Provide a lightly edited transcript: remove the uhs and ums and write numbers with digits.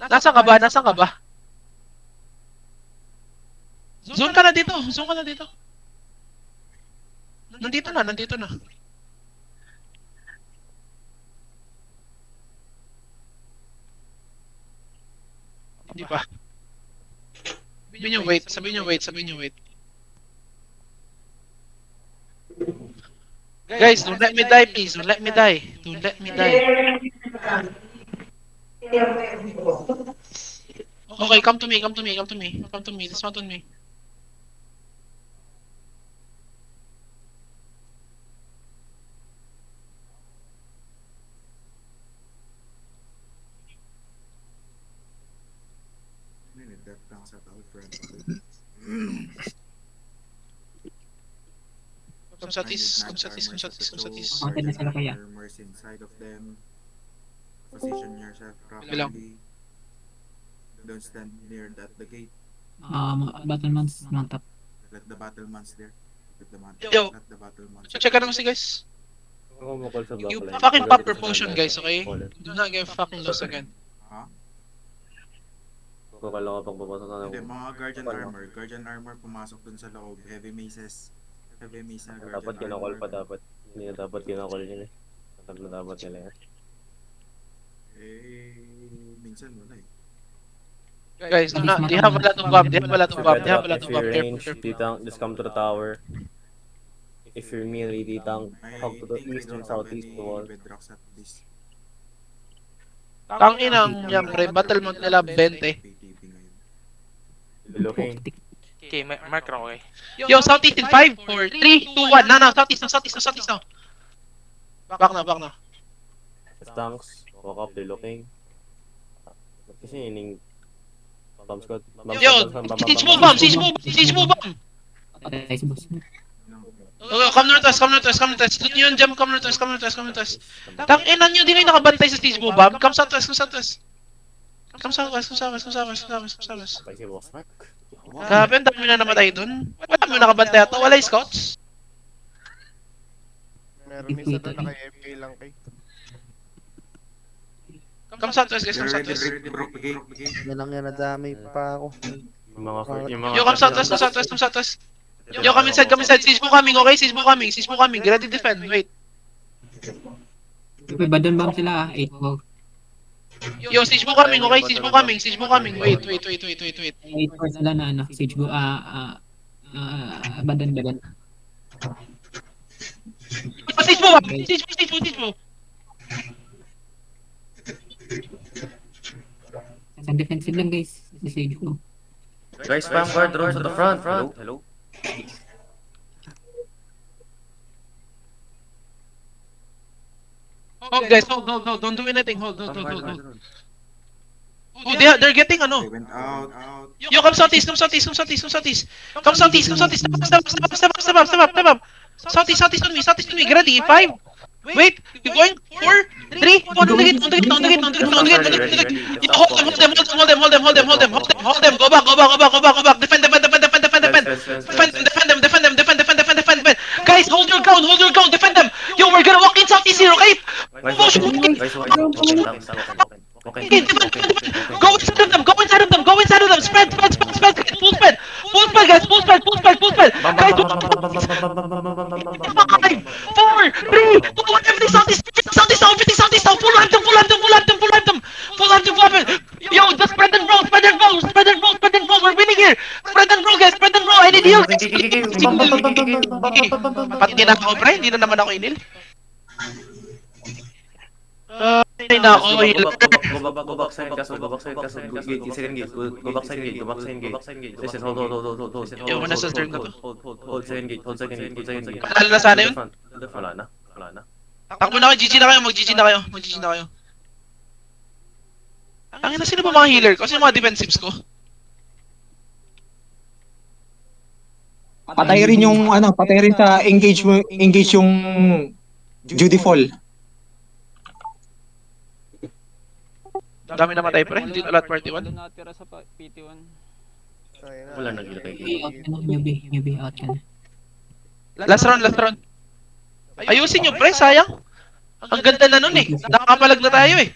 Nasaan ka ba? Nasaan ka ba? Zone ka na dito. Zone ka na dito. Nandito na, nandito na. Hindi pa. Sabihin nyo wait, sabihin nyo wait, sabihin nyo wait. Guys, don't let me die, please. Don't let me die. Don't let me die. Okay, come to me, come to me, come to me. Come to me, dismount on me. Come satis, come satis, come satis, come satis. Okay na sila kaya. Inside of them. Position yourself Bilang. properly. Don't stand near the gate. Battlements mount up. Let the battlements there. Yo. Let the battlements. So check ka naman si guys. Ako makol sa You backline. fucking pop your potion, guys, okay? Do not get fucking lost again. Ha? Kung kailangan pang papasok na Hindi, ako. mga guardian armor. Guardian armor pumasok dun sa loob. Heavy maces. Heavy mace na guardian Dapat kinakol armor. pa dapat. Hindi na dapat kinakol yun eh. Dapat nila yan. Minsan wala eh. Guys, do not, they have a lot of bomb, they have a lot of bomb, they have a lot If of bomb. you're Careful, range, careful. Titang, just come to the tower. If you're melee, Titang, hug to the east and southeast to wall. Bedrocks at least. Tang inang yan, pre, battle mount nila 20. PTP ngayon. Looking. Okay, mark ako eh. Yo, southeast in 5, 4, 3, 2, 1. No, southeast, no, southeast, no, southeast, no. Back na, back na. Tanks, walk up, they're looking. Kasi ining... Bomb squad. Yo, siege mo bomb, siege mo bomb, siege mo bomb. Patay si boss. Okay, come northwest, come northwest, come northwest. Loot nyo yung jam, come northwest, come northwest, come northwest. Tang inan nyo, di kayo nakabantay sa siege mo bomb. Come southwest, come southwest. Come southwest, come southwest, come southwest, come southwest, come southwest. Patay si Boss Mark. Grabe, ang dami na namatay dun. Wala mo nakabantay ato, wala yung scouts. Meron isa doon, naka-FK lang kay. Come southwest, guys, come They're ready, southwest. they're ready, broke the gate. Yan lang yan, nadamay pa ako. Yung mga... Yo, come southwest, come southwest, come southwest. Yo, come inside, siege mo coming, okay? Siege mo coming, ready to defend, wait. May badon bomb sila 8 wall. Yo, siege mo coming, okay? Siege mo coming, wait. 8 for sila na ano, siege go, badon. Siege mo, siege mo. Isang defensive lang guys, sa siege go. Guys, spam guard drones at the front. Hello? Hold, guys, hold, don't do anything, hold. Oh, they're getting ano. They went out. Yo, come southeast. Come southeast. Step up. Southeast on me. Get ready. 5. Wait, you're going 4, 3, on the gate. Hold them. Go back. Defend. Guys, hold your ground. Defend them. Yo, we're gonna walk in southeast here, okay? Okay. Go inside of them. Spread. Full spread, guys. Full spread. Guys, 5, 4, 3, 2, 1, everything southeast now. Full hand them. Yo, just spread and roll. We're winning here. Spread and roll, guys. I need heal. Pati na ako, pre. Hindi na naman ako inil. Ay, nako, healer. Go back side castle. Second gate. Go back side gate. Listen, hold. Yo, nasa turn ko to. Hold second gate. Panalo na sana yun? Wala na. Takbo na kayo, GG na kayo. Mag-GG na kayo. Ang ina, sino ba mga healer ko? Sino mga defensives ko? Patay rin sa engage yung Judy Fall. Dami namatay, pre. Hindi na lahat party 1. Natira sa PT1. Wala nang gila kay Newbie out ka na, newbie out ka na. Last round. Ayusin nyo, pre. Sayang. Ang ganda na nun eh. Nakapalag na tayo eh.